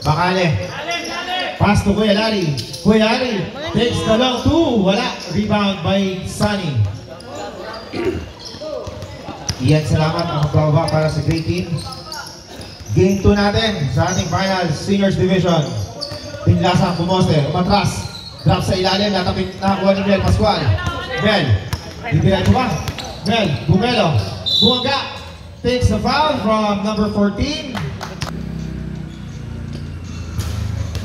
Bakale. Pass to Kuya Larry. Kuya Larry takes the long two. Wala. Rebound by Sunny. Iyan, salamat ang magbaba para sa great team. Game 2 natin sa ating final Seniors Division. Pinlasang bumoste, umatras. Drop sa ilalim, natapit nakakuha ni Mel Pascual. Mel, bibigay mo ba? Mel, Bumelo. Buwaga takes the foul from number 14.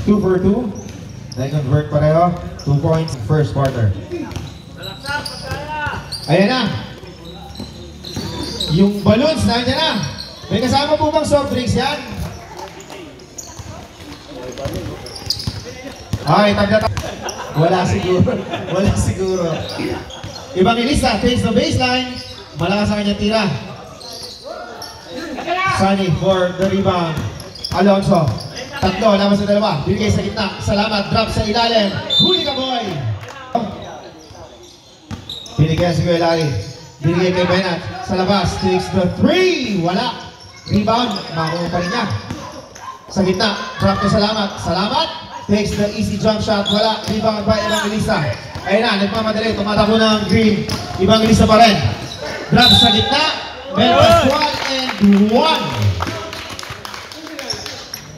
2 for 2. Then convert pareho. 2 points first quarter. Ayan na. Yung balloons, nandiyan na. May kasama po bang soft drinks yan? Ay, tagda. Wala siguro. Wala siguro. Evangelista takes the baseline. Malakas ang kanyang tira. Sunny for the rebound. Alonso. Tatlo, laban sa dalawa. Binigay sa gitna. Salamat. Drop sa ilalim. Huli ka, boy! Binigay si Kuya Larry. Binigay kay Benat. Sa labas. Takes the 3. Wala. Rebound. Makuha pa rin niya. Sa gitna. Drop to Salamat. Salamat. Takes the easy jump shot. Wala. Rebound by Evangelista. Ayun na. Nagmamadali. Tumatakbo ng green. Evangelista pa rin. Drop sa gitna. Meron 1 and 1.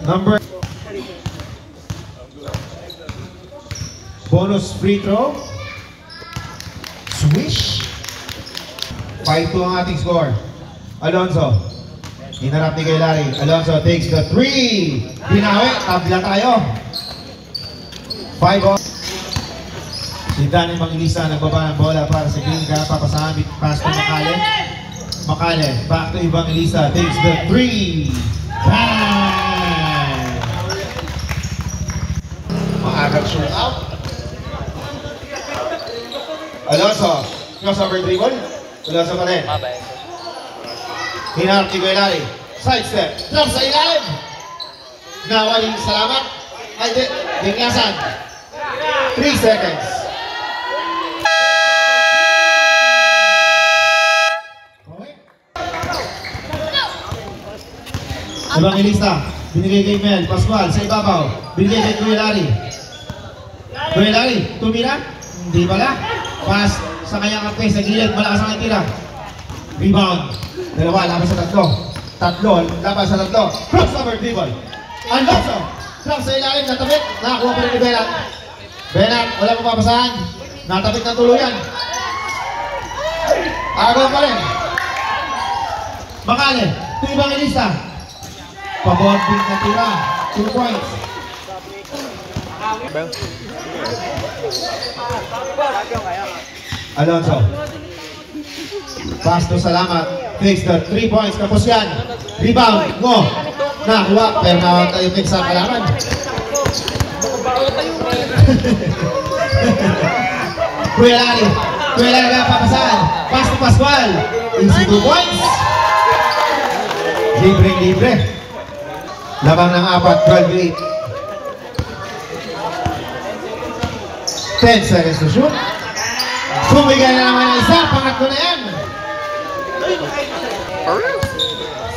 Number. Bonus free throw. Swish. 5-2 ang ating score. Alonso. Hinarap ni kay Larry. Alonso takes the 3. Binawi. Tabla tayo. 5-0. Si Danny Evangelista nagbaba ng bola para sa green. Kaya papasahan. Pass to Makale. Makale. Back to Evangelista. Takes the 3. Bang! Maagang shoot out. Alonso. Crossover dribble. Alonso pa rin. Hinarap ni Kuya Larry. Side step. Drop sa ilalim. Nawaling Salamat. Ay, di. Dingyasan. 3 seconds. Okay. Evangelista. Binigay kay Mel Pascual sa ibabaw. Binigay kay Kuya Larry. Kuya Larry, tumira? Hindi pala. Pass sa kanyang kape sa gilid. Malakas ang tira. Rebound. Dalawa, laban sa tatlo. Tatlo, laban sa tatlo. Crossover dribble. Alonso. Drop sa ilalim, natabit. Nakakuha pa rin ni Benat. Benat, wala pong papasahan. Natabit ng tuluyan. Agaw pa rin. Makale. Ito Evangelista. Pabonding na tira. 2 points. Alonso. Pass to Salamat. Takes the 3 points. Tapos yan. Rebound. Mo. Nakuha. Pero nawag tayo sa kalaman. Kuya Larry. Kuya Larry na papasahan. Pass to Pascual. Easy 2 points. Libre. Labang ng 4. 12-8. 10 seconds to shoot. Bumigay na naman ng isa. Pangatlo na yan.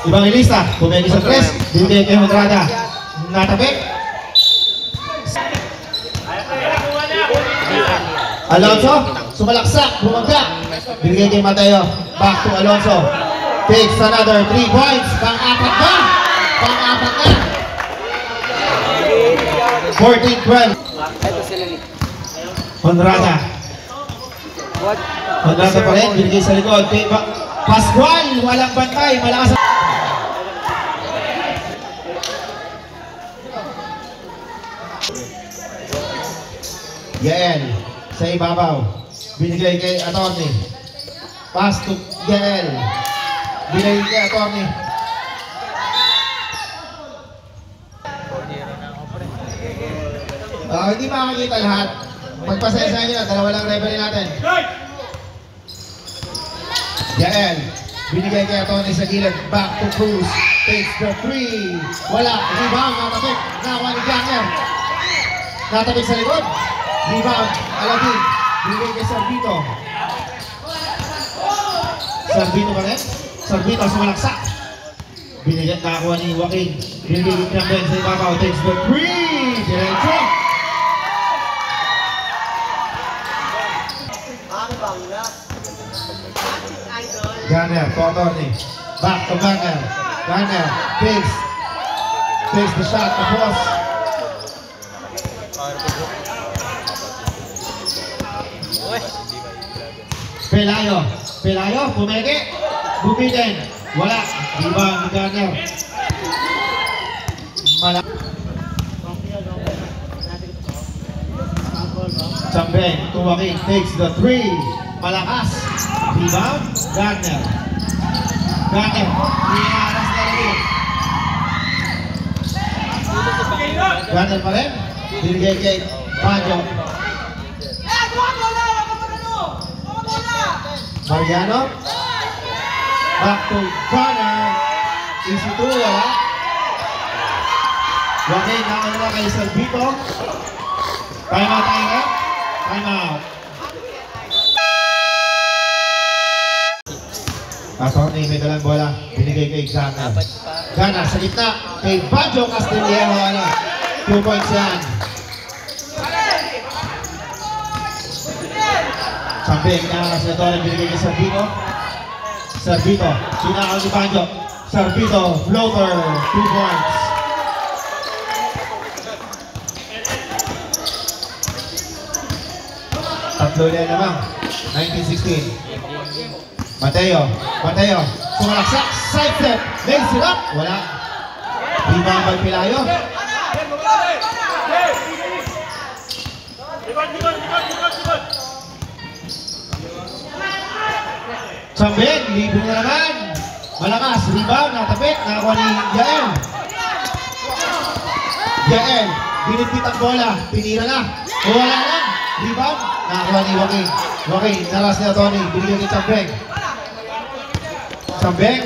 Evangelista. Bumigay sa 3. Bumigay kay Hondrada. Natapik. Alonso. Sumalaksak. Bumagak. Bumigay kay Mateo. Back to Alonso. Takes another 3 points. Pang-apat na. Pang-apat na. 14-12. Hondrada. Hondrada pa rin, binigay sa likod. Pascual, walang bantay, malakas. Yael, sa ibabaw. Binigay kay Atty. Pass to Yael. Binigay kay Atty. Hindi makakita lahat. Pagpasayasahan nyo na, dalawa lang referee natin. Yael, binigay kay Atty. sa gilid. Back to Cruz. Takes the 3. Wala. Rebound. Natapik. Nakuha ni Ganger. Natapik sa likod. Rebound. Aladin. Binigay kay Sarbito. Sarbito pa rin. Sarbito sumalaksak. Binigay. Nakakuha ni Joaquin. Binigay kay Chambeng sa ibabaw. Takes the 3. Diretso. Gunner, Totoni. Back to Gunner. Gunner takes the shot. Tapos. Pelayo, pumeke. Bumiden. Wala. Rebound ni Gunner. Chambeng, Tuwaking takes the 3. Malakas. Rebound. Gunner. Inaras na rin. Gunner pa rin. Binigay kay Banjo. Mariano. Back to Gunner. Easy 2, wala. Joaquin, nakakala kay Salvito. Time out. Atty. May dalang bola. Binigay kay Gunner. Gunner sa gitna. Kay Banjo Castillejo. 2 points yan. Chambeng, inakas na ito. Binigay kay Salvito. Sinakal ni Banjo. Salvito, floater. 2 points. Tatlo na naman. 19-16. Mateo. Sumalaksak. Side step. Makes it up. Wala. Rebound by Pelayo. Chambeng. Libre na naman. Malakas. Rebound. Natapit. Nakakuha ni Yael. Binitbit ang bola. Pinira na. Wala lang. Rebound. Nakakuha ni Joaquin. Naras ni Tony. Binigyan ni Chambeng.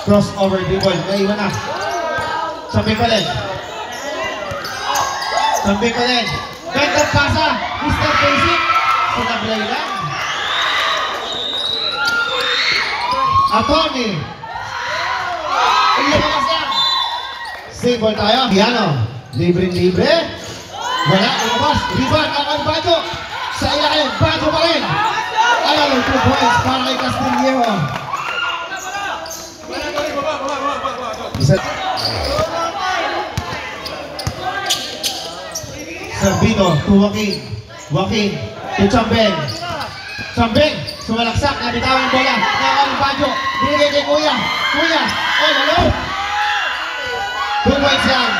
Crossover dribble. Naiwan na. Chambeng pa rin. Gandang pasa. Mr. Basic. Sinablay lang. Tony. Ilipas lang. Save ball tayo. Piano. Libre. Wala. Ilabas. Rebound. Ang Banjo. Sa ilalim. Banjo pa rin. Alam, 2 points para kay Castillejo. Salvito to Joaquin to Chambeng. Sumalaksak. Nabitawan ang bola. Nakakawin Banjo. Binigay kay Kuya. Lalo. 2 points yan.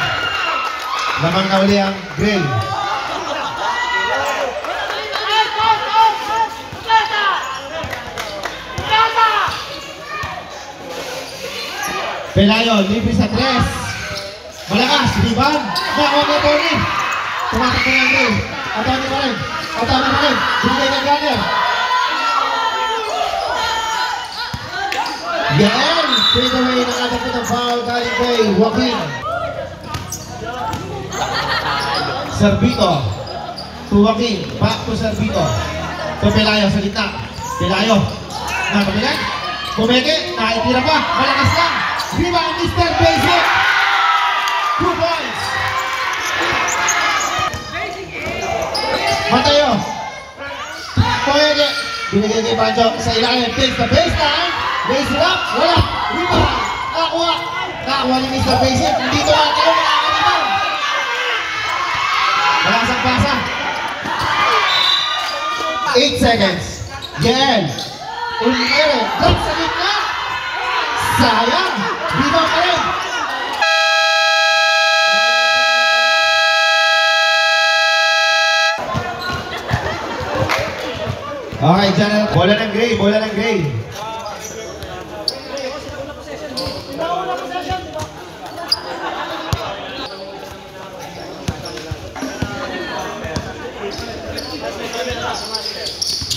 Lamang na uli ang Gray. Pelayo, libre sa 3. Malakas, rebound. Nakakuha ni Tony. Tumatak na yung Gray. Atty. pa rin. Binigay ng Gunner. Yan. Straight away, nakatapit ang foul galing kay Joaquin. Salvito to Joaquin. Back to Salvito. To Pelayo sa gitna. Pelayo. Napabilan. Pumeke. Nakitira pa. Malakas lang. Rebound, Mr. Basic. 2 points. Mateo. Pwede. Binigay kay Banjo sa ilalim. Takes the baseline. Raise it up. Wala. Rebound. Nakakuha ni Mr. Basic. Dito ang kayo makakalimutan. Malasang pasa. 8 seconds. Yan. Umero. Drop sa gitna. Sayang. Rebound pa rin. Okay, dyan. Bola ng Gray.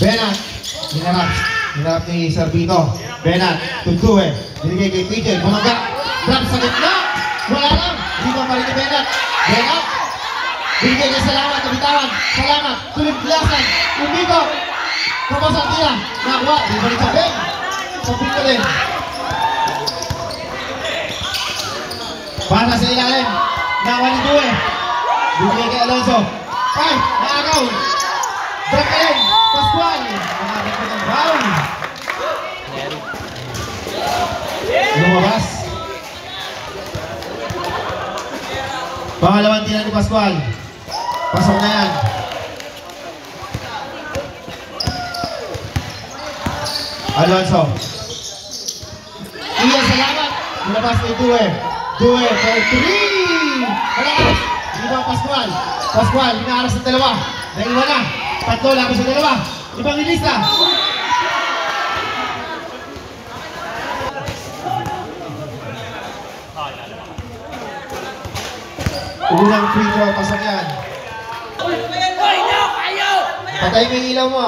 Benat. Hinarap ni Salvito. Benat. Tuntue. Binigay kay PJ. Bumaga. Drop sa gitna. Wala lang. Rebound pa rin ni Benat. Binigay kay Salamat. Nabitawan. Salamat. Tulimplasan. Umiko. Kapasan nila. Nakuha. Rebound ni Chambeng. Chambeng pa rin. Para sa ilalim. Nakuha ni Due. Bibigay kay Alonso. Ay, naagaw. Drop ka rin. Pascual. Nakakapit ng foul. Lumabas. Pangalawang tira ni Pascual. Pasok na yan. Alonso. Iyan, salamat. Lumabas ni Due. Due for 3. Malakas. Ibang Pascual. Pascual, hinaaras ng dalawa. Naiwan na. Tatlo lang sa dalawa. Ibang ilista. Unang free throw, pasok yan. Patay mo yung ilaw mo.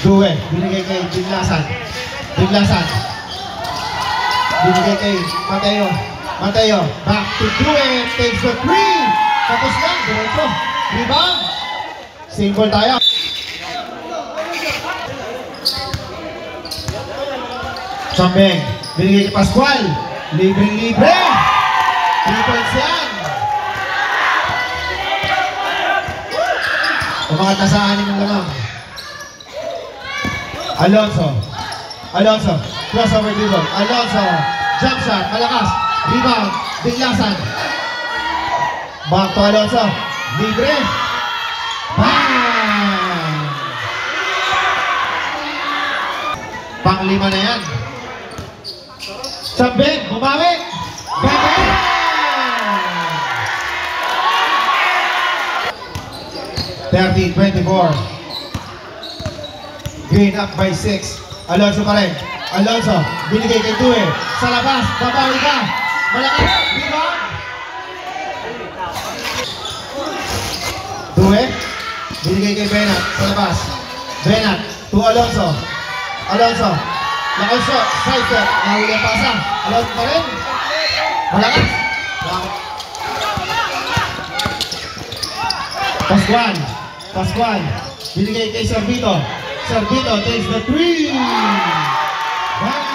Due, binigay kay Biglasan. Biglasan. Binigay kay Mateo. Mateo, back to Due, takes the 3. Tapos lang, diretso. Rebound. Single tayo. Chambeng, binigay kay Pascual. Libre-libre. 3 points yan. Umangat na sa 6 ng lamang. Alonso. Alonso. Crossover dribble. Alonso. Jump shot. Malakas. Rebound. Biglasan. Back to Alonso. Libre. Bang! Pang-5 na yan. Chambeng. Bumawi. Bang! 30-24. Green up by 6. Alonso pa rin. Alonso, binigay kay Due. Sa labas, babawi ka. Malakas, rebound. Due, binigay kay Benat. Sa labas. Benat, to Alonso. Alonso, nakal-shot, side step. Nahuli ang pasa. Alonso pa rin. Malakas. Pascual. Pascual, binigay kay Servito. Servito takes the 3. Wow.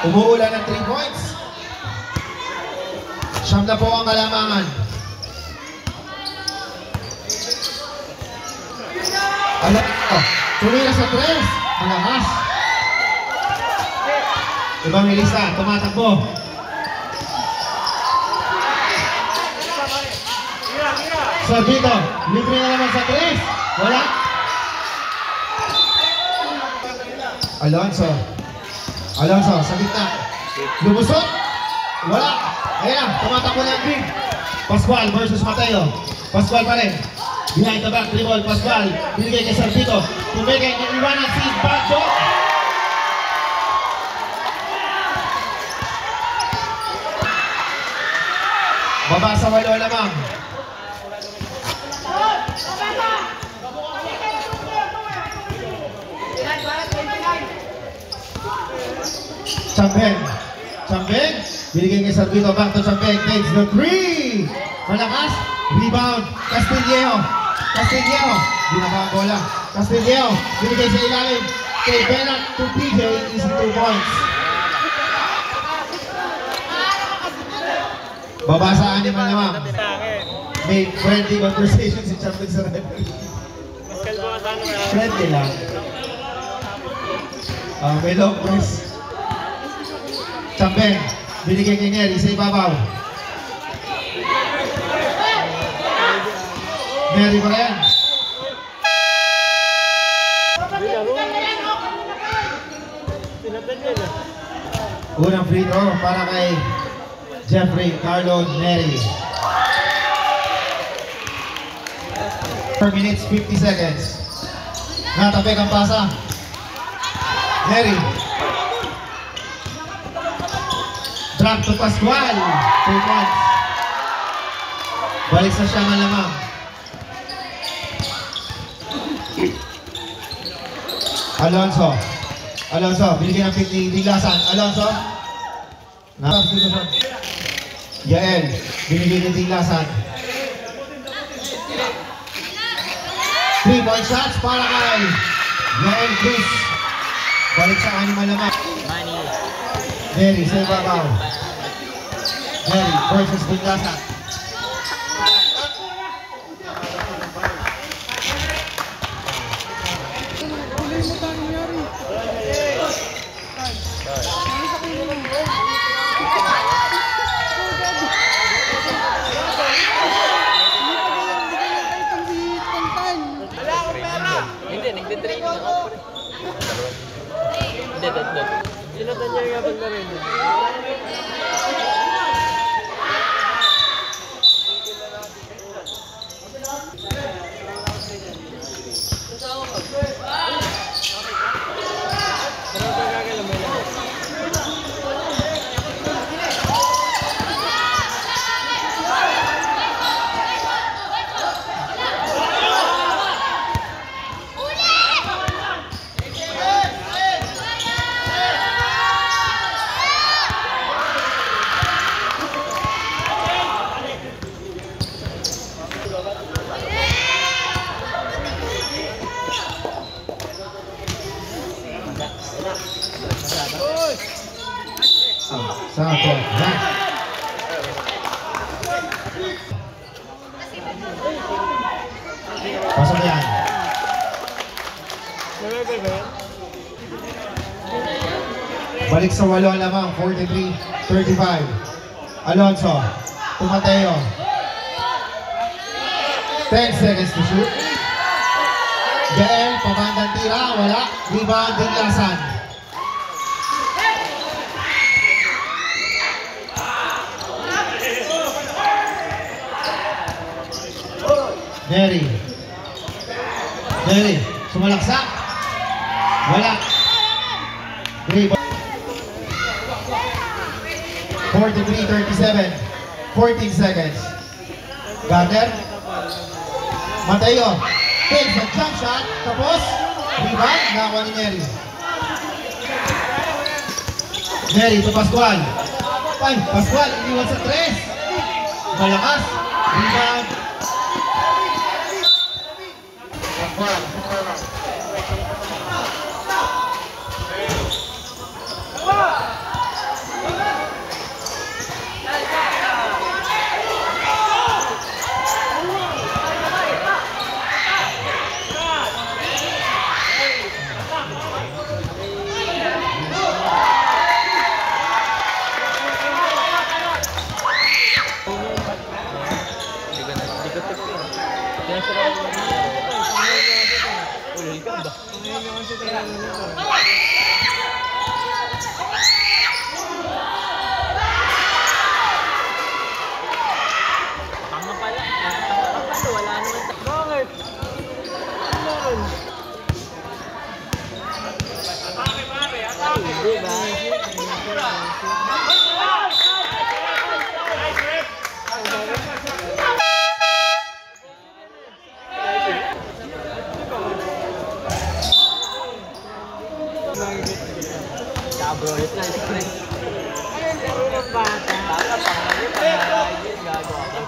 Umuulan ng 3 points. Siyam na po ang kalamangan. Tumira sa 3. Malakas. Ibang ilista, tumatakbo. Servito, libre na naman sa 3. Wala. Alonso. Alonso, sa gitna. Lumusot. Wala. Ayan na, tumatakbo na ang big. Pascual versus Mateo. Pascual pa rin. Behind the back, dribble. Pascual. Binigay kay Servito. Tumigay ng iwanan si Bato. Baba sa 8 lamang. Chambeng. Chambeng. Binigay kay Servito. Back to Chambeng. Takes the 3. Malakas. Rebound. Castillejo. Castillejo. Binaba ang bola. Castillejo. Binigay sa ilalim. Kay Benat to PJ. Easy 2 points. Baba sa 6 naman. May friendly conversation si Chambeng sa referee. Friendly lang. May long press. Chambeng, binigay kay Neri sa ibabaw. Neri pa rin. Unang free throw para kay Jeffrey Carlo Neri. 4 minutes, 50 seconds. Natapik ang pasa. Neri. Drop to Pascual. 2 points. Balik sa siya malamang. Alonso. Alonso, binigyan ng 50 Diglasan. Alonso. Yael, binigyan ng Diglasan. 3-point shots para kay Yael Cruz. Balik sa kanyang malamang. Mary sa ibabaw. Mary versus Bundasa. Hindi, nagtitraining ako. Hindi. Sinatan niya yung abang na rin. Pasok yan. Balik sa 8 lamang, 43-35. Alonso, Tumateo. 10 seconds to shoot. Gael, pabandang tira, wala. Rebound, Dinglasan. Mary, sumalaksak. Wala. Rebound. 43-37. 14 seconds. Gardner. Mateo. Takes a jump shot. Tapos, rebound. Nakakuha ni Mary. Mary to Pascual. Ay, Pascual, iniwan sa 3. Malakas. Rebound. Pascual. Bro, it's nice play. Ayun, laro ng bata. Bata, pangalit. Ayun, gagawa ka.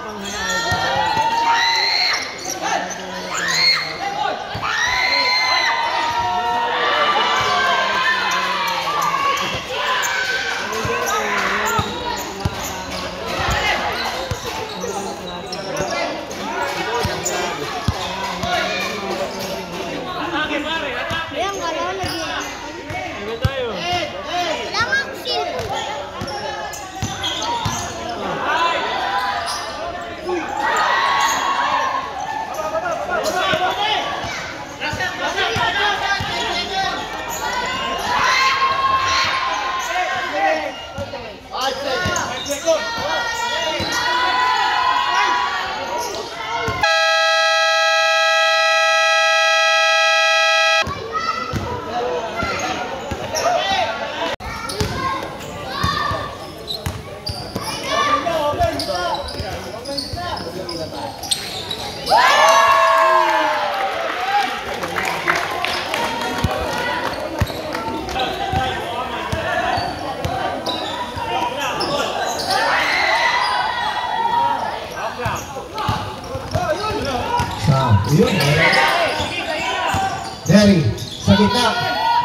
Neri, sa gitna.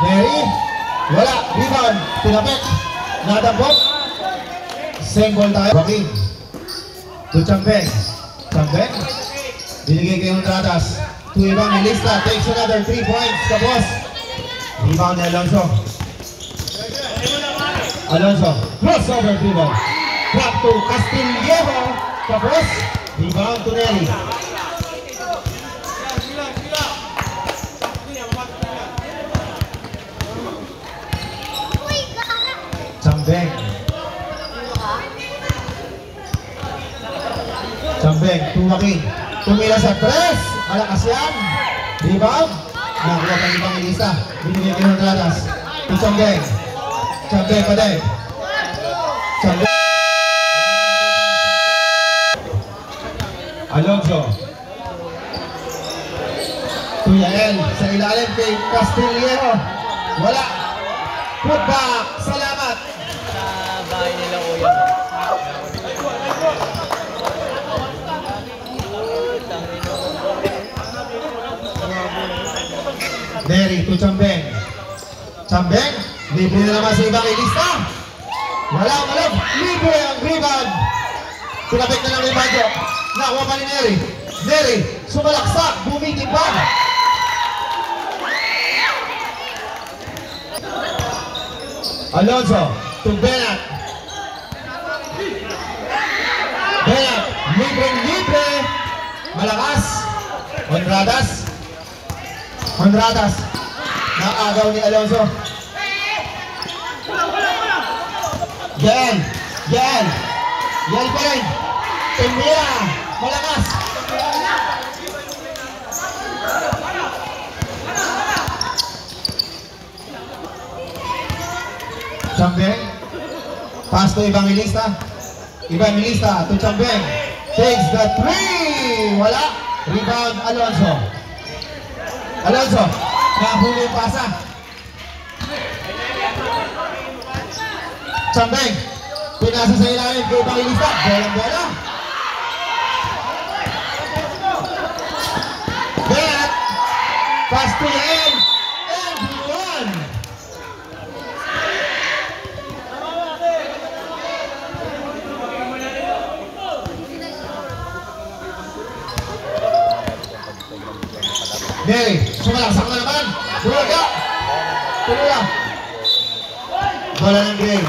Neri, wala. Rebound, tinapit. Nadambok. Same ball tayo. Joaquin. To Chambeng. Chambeng. Binigay kay Honradas. To Evangelista. Takes another 3 points. Tapos. Rebound ni Alonso. Alonso. Crossover rebound. Drop to Castillejo. Tapos. Rebound to Neri. Chambeng. Chambeng, tumakin. Tumila sa tres. Malakas yan. Rebound. Nakuha pa ni Evangelista. Binigay kay Honradas. To Chambeng. Chambeng pa din. Chambeng. Alonso. To Yael. Sa ilalim kay Castillejo. Wala. Put back. Salamat. Sa bahay nila kuya. Neri to Chambeng. Chambeng. Libre na naman sa Evangelista. Wala ang alam. Libre ang rebound. Tinapik na lang ni Bajo. Nakuha pa ni Neri. Neri. Sumalaksak. Bumitin pa. Alonso to Benat. Benat, libre. Malakas. Honradas. Naagaw ni Alonso. Yan pa rin. Tumira. Malakas. Chambeng. Pass to Evangelista. Evangelista to Chambeng. Takes the 3. Wala. Rebound Alonso. Nahuli yung pasa. Chambeng. Pinasa sa ilalim kay Evangelista. Bola. Benat. Pass to the end. And one. Neri, sumalaksak na naman. Bulaga. Tulula. Bola ng Gray.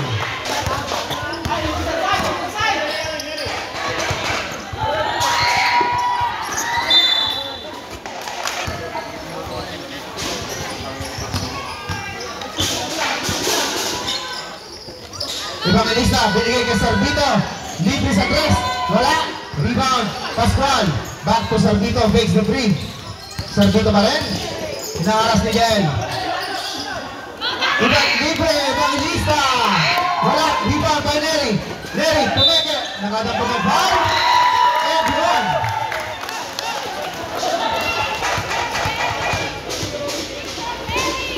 Evangelista, binigay kay Sarbito. Libre sa tres. Wala. Rebound. Pascual. Back to Sarbito. Fakes the 3. Sarbito pa rin. Inaaras ni Jen. Libre. Evangelista. Wala. Rebound by Neri. Neri. Tumeke. Nakadampot ng foul. And one.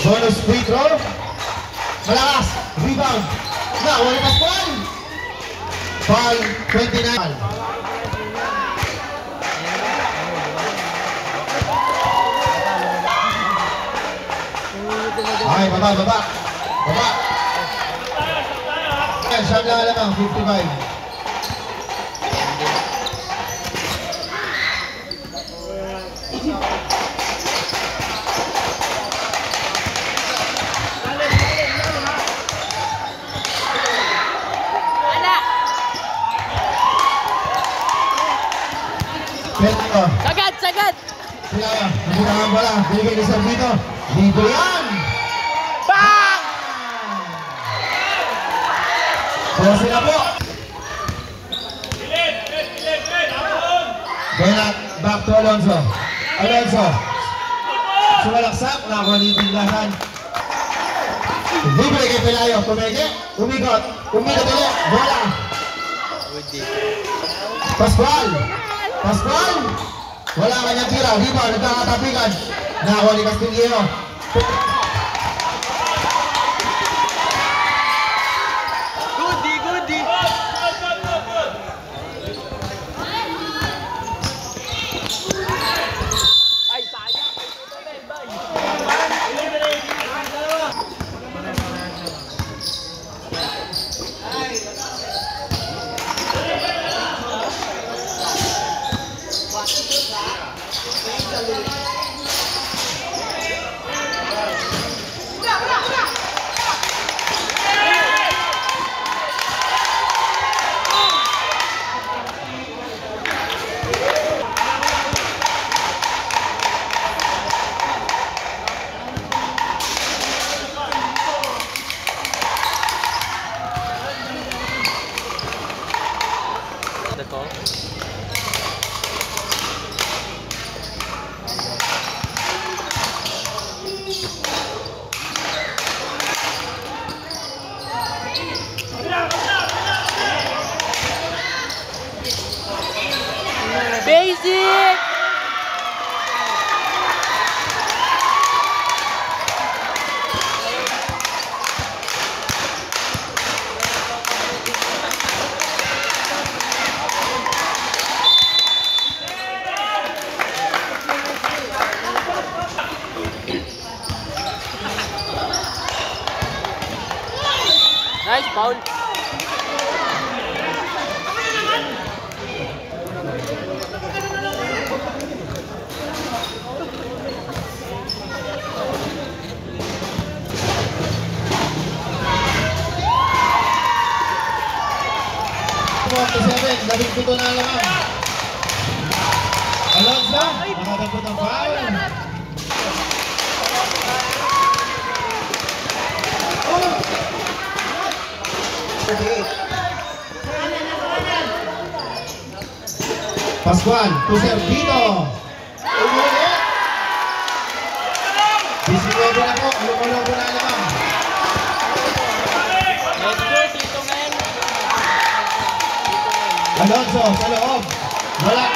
Bonus free throw. Malakas. Rebound. Wala Pascual. Foul 29. Ay, baba. Siyam lang alamang, 55. Pedro. Sagad! Silaya, nabutangan pala. Binigay ni Sarbito. Dito yan! Bang! So sila po. Benat, back to Alonso. Sumalaksak, nakuha ni Tinglasan. Libre kay Pelayo. Tumeke, umikot ulit. Bola. Pascual. Wala kanyang tira. Rebound, nagkakatapikan. Nakuha ni Castillejo. Goodie! Ay, sayang. Nice foul. Labing pito na laman. Alonso, nakatapot ang foul. Pascual, to Servito. Umulit. 19 na po, lumulubo na laman. Let's go, Tito Men. Alonso sa loob. Wala.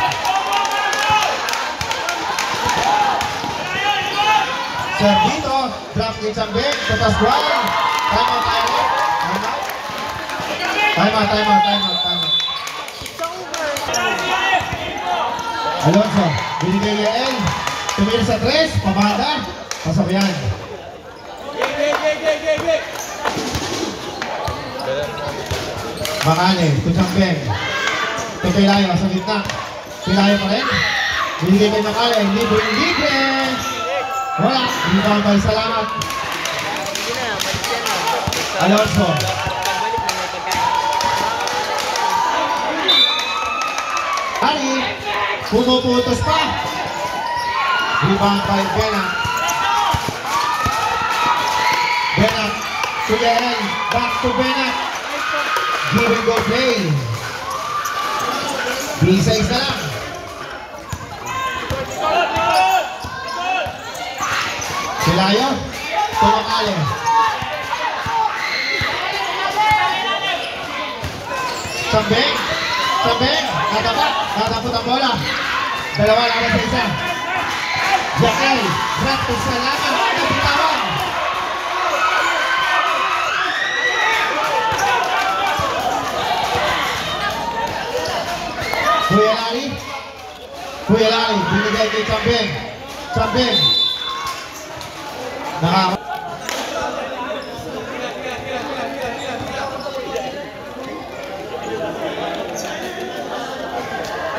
Servito, drop kick ang big sa Pascual. Time out. Alonso, binigay niya El. Tumira sa 3, pabanda. Pasok yan. Makane, Tuchambeng. Ito kay Layo, sa gitna. Kay Layo pa rin. Binigay kay Makane, libre. Wala, hindi pa ang salamat. Alonso. Ari, pumuputos pa. Rebound by Benat. To Yael, back to Benat. Give and go play. B6 na lang. Silayo, tumakali. Sambeng, tatapot ang bola. Dalawa lang sa isa. Jakel, practice sa laman, napitawan. Kuya Lari, binigay kay Sambeng.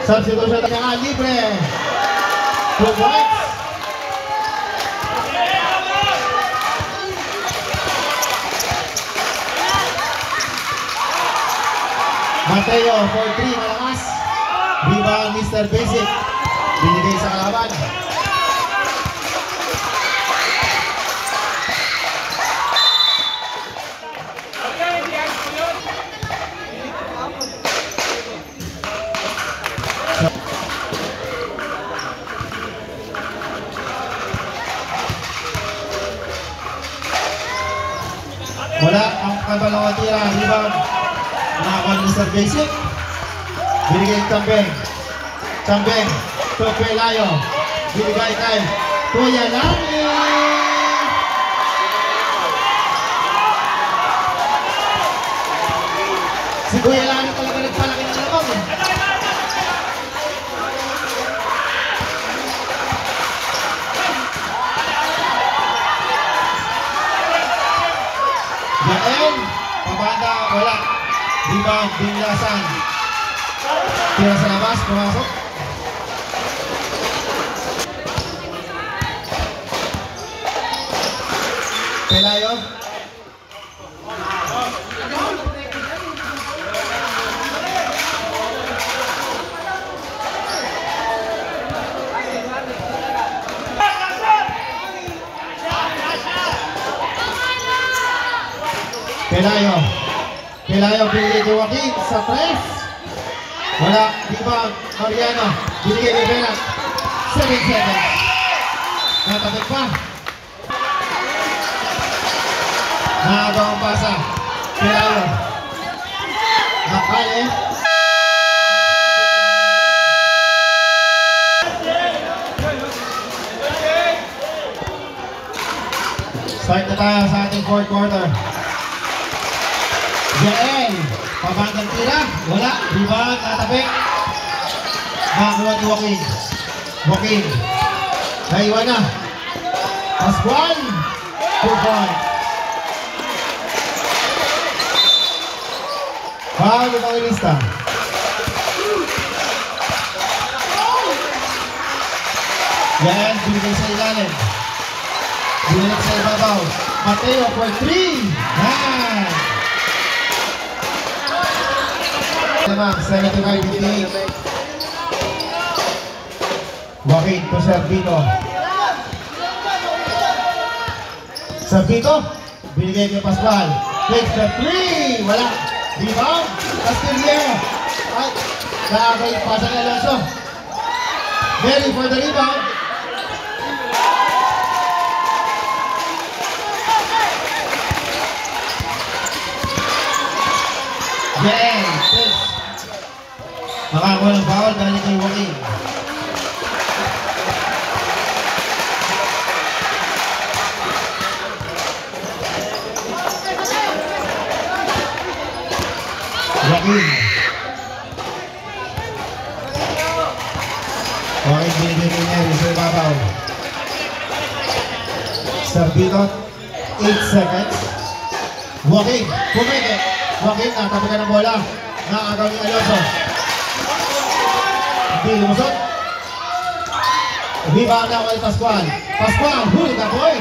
Substitution na libre. 2 points. Mateo for 3, malakas. Rebound Mr. Basic. Binigay sa kalaban. Wala ang kabalawang tira. Rebound. Nakakuha ni Mr. Basic. Binigay Sambeng. To Pelayo. Binigay kay Kuya Lari. Si Kuya Lari talaga nagpalaki ng lamang. Yael, pabanda, wala. Rebound, Binlasan. Tira sa labas, pumasok. Pelayo. Pelayo binigay kay Joaquin sa 3. Wala, rebound, Mariano. Binigay kay Benat. 7 seconds. Natapit pa. Nakagawang pasa. Pelayo. Makale. Start na tayo sa ating 4th quarter. Yael, pabandang tira, wala, rebound, natapik. Nakakuha ni Joaquin. Naiwan na. Pascual, 2 points. Foul ng lista. Yan, binigay sa ilalim. Binigay sa ibabaw. Mateo for 3. Yan. Naman, 75-58. Joaquin to Servito. Servito, binigay kay Pascual. Takes the 3. Wala. Rebound. Castillero. Ay, naagay pasa kay Alonso. Very for the rebound. Yan. Makakuha ng foul dahil kay Joaquin. Joaquin. Joaquin binigay kay Neri sa ibabaw. Servito, 8 seconds. Joaquin, pumigit. Joaquin, natabi ka ng bola. Naagaw ni Alonso. Hindi lumusot. Rebound na kay Pascual. Pascual, huli ka boy.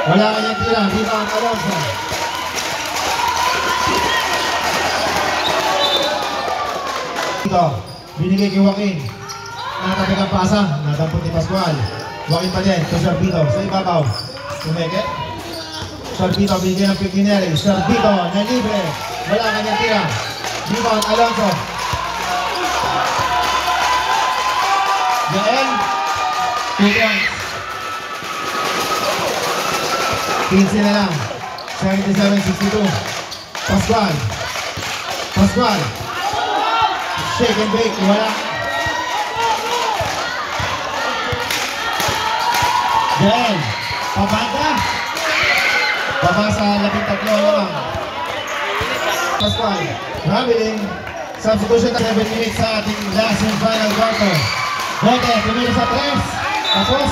Wala kanyang tira. Rebound Alonso. Ito, binigay kay Joaquin. Natabi ang pasa. Natampot ni Pascual. Joaquin pa din. Ito Servito. Sa ibabaw. Tumeke. Servito binigay ng Piquineri. Servito na libre. Wala kanyang tira. Rebound Alonso. Yan. 2 points. 15 na lang. 77-62. Pascual. Pascual. Shake and bake. Wala. Yan. Pabanda. Baba sa 13 lang. Pascual. Traveling. Substitution na 7 minutes sa ating last and final quarter. Bote, tumira sa 3. Tapos.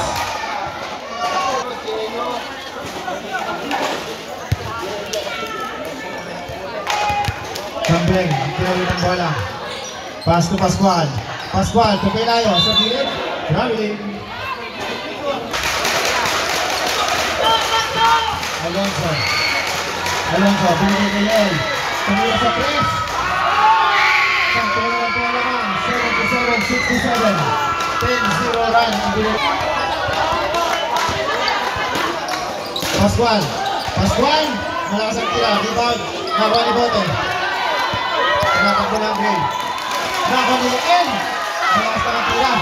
Kambeng, tinawin ng bola. Pass to Pascual. Pascual, to Pelayo. Sa gilid. Traveling. Alonso. Alonso, binigay kay El. Tumira sa 3. Pagpura ng bola naman. 77-67. 10-0 run. Pascual. Pascual. Malakas ang tira. Rebound. Nakuha ni Bote. Nakakbo ng Gray. Nakuha ni El. Malakas ang tira.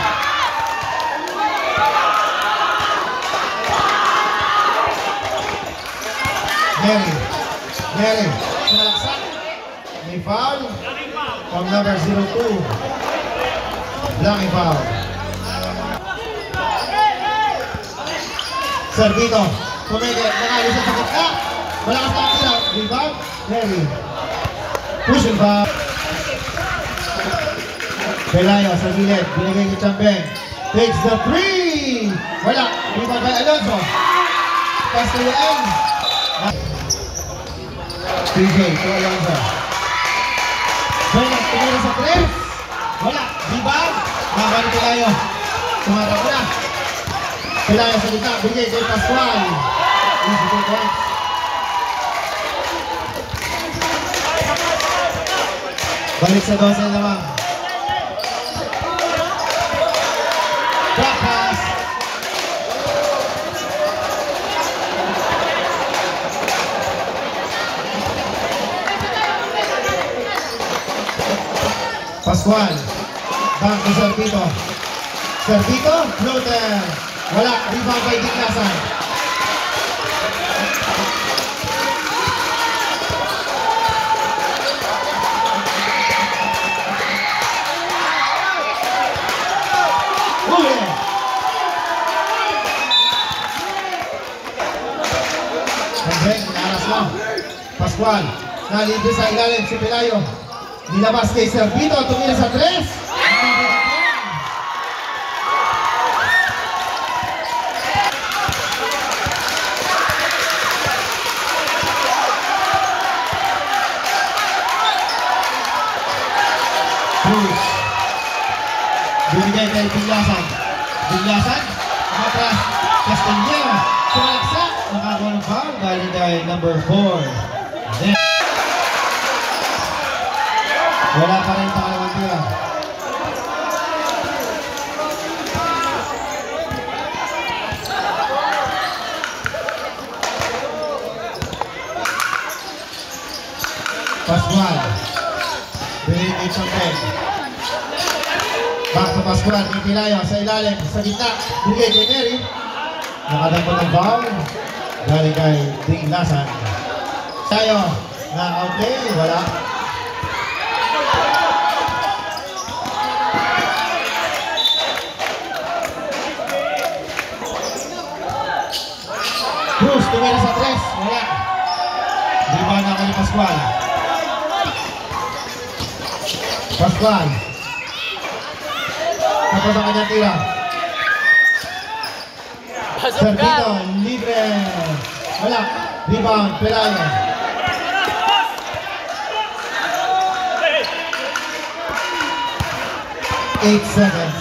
Mary. Mary. Malaksak. May foul. From number 02. Laki foul. Servito. Tumigil. Nangalis sa gitna. Malakas ang tira. Rebound. Mary. Pushing foul. Pelayo sa gilid. Binigay kay Chambeng. Takes the 3. Wala. Rebound by Alonso. Pass to the end. PJ to Alonso. Bernard, tumira sa 3. Wala. Rebound. Makakuha ni Pelayo. Tumarap na. Pelayo sa gitna. Binigay kay Pascual. Easy 2 points. Balik sa 12 naman. Back pass. Pascual. Back to Servito. Servito. Floater. Wala. Rebound by Diclasan. Pascual, nalibre sa ilalim si Pelayo. Nilabas kay Servito, tumira sa 3. Cruz. Binigay kay Biglasan. Biglasan. Matras. Castilla. Sumalaksak. Nakakuha ng foul. Galing kay number 4. Then, wala pa rin pakalawang tira. Pascual. Binigay kay Champel. Back to Pascual. Kitilayo sa ilalim. Sa gitna. Binigay kay Neri. Nakadampot ng foul. Galing kay Biglasan. Tayo. Na-outplay. Wala. Cruz. Tumira sa 3. Wala. Di ba na kay Pascual? Pascual. Tapos ang kanyang tira. Servito, libre. Wala. Rebound, Pelayo. Eight seconds.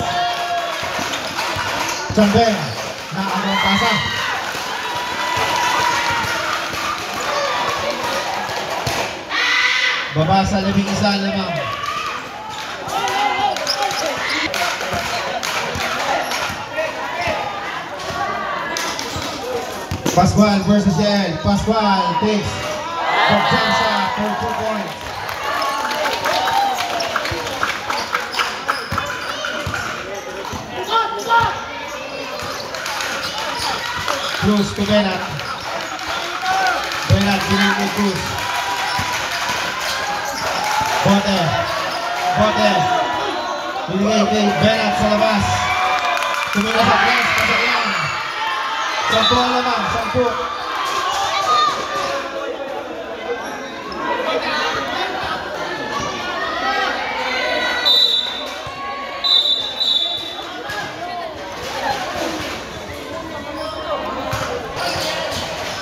Chambel. Nakakawang pasa. Baba sa 11 lamang. Pascual versus Yael. Pascual takes the jump shot for 2 points. Cruz to Benat. Benat binigay kay Cruz. Bote. Bote. Binigay kay Benat sa labas. Tumira sa press. Pasagyan. 10 naman. 10.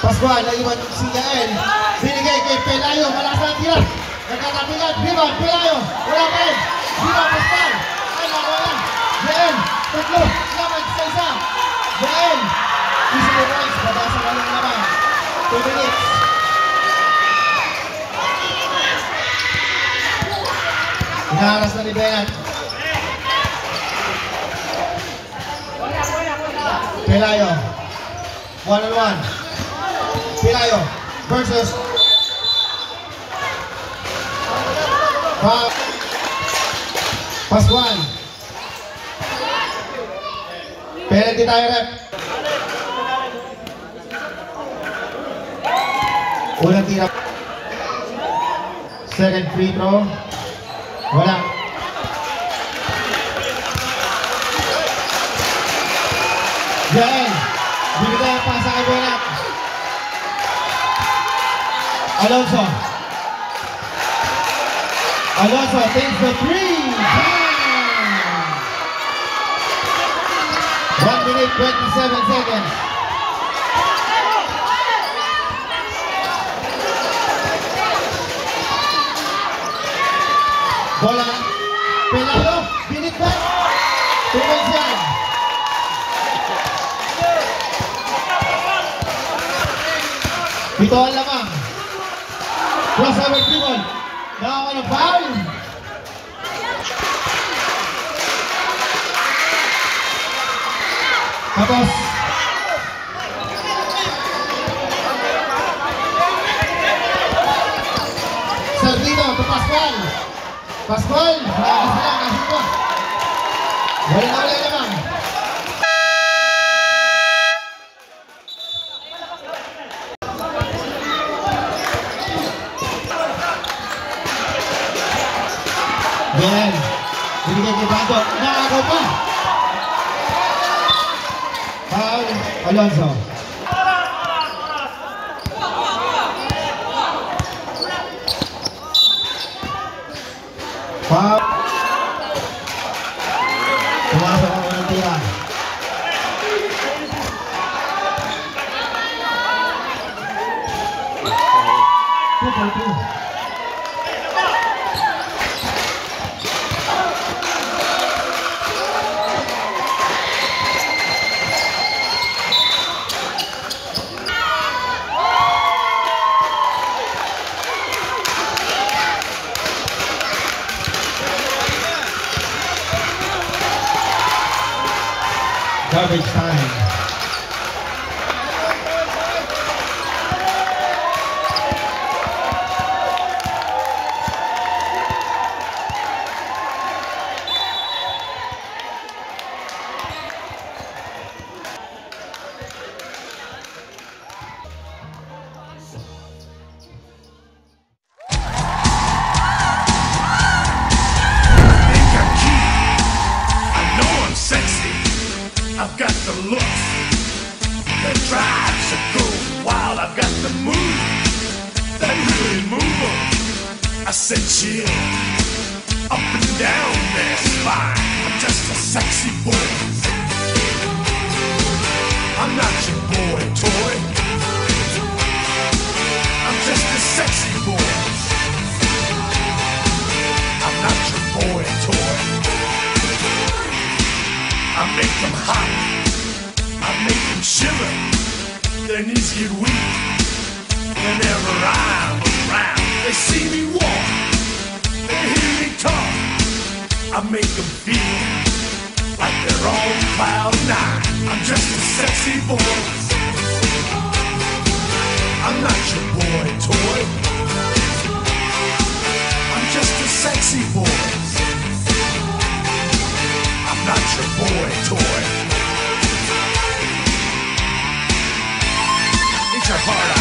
Pascual, naiwan si Yael. Binigay kay Pelayo. Malakas na tira. Nagkatapilan. Rebound, Pelayo. Wala pa rin. Rebound, Pascual. Ay, nakuha. Yael. Tatlo. Laman sa isa. Yael. Easy points. Babasa ka lang naman. 2 minutes. Inaharas na ni Benat. Pelayo. 1-on-1. Pelayo versus Pascual. Penalty tayo, rep. Unang tira. Second free throw. Wala. Yael. Binigay ang pasa kay Benat. Alonso. Alonso takes the 3. 1 minute 27 seconds. Bola. Pelayo. Binigay. Tumags yan. Pitoan lamang. Crossover dribble. Nakakuha ng foul. Tapos Servito to Pascual. Pascual. Nakakas lang. Nakasimpo. Wala na ulit naman. Yan. Binigay kay Bando. Nakakaw pa. Foul. Alonso. Foul. Tumasok ang unang tira. Garbage time. I've got the looks that drives a girl wild. I've got the moves that really move 'em. I said chill up and down their spine. I'm just a sexy boy. I'm not your boy toy. I'm just a sexy boy. I'm not your boy toy. I make them hot, I make them shiver, their knees get weak whenever I'm around. They see me walk, they hear me talk, I make them feel like they're on cloud nine. I'm just a sexy boy, I'm not your boy toy. I'm just a sexy boy, not your boy toy. Ain't your heart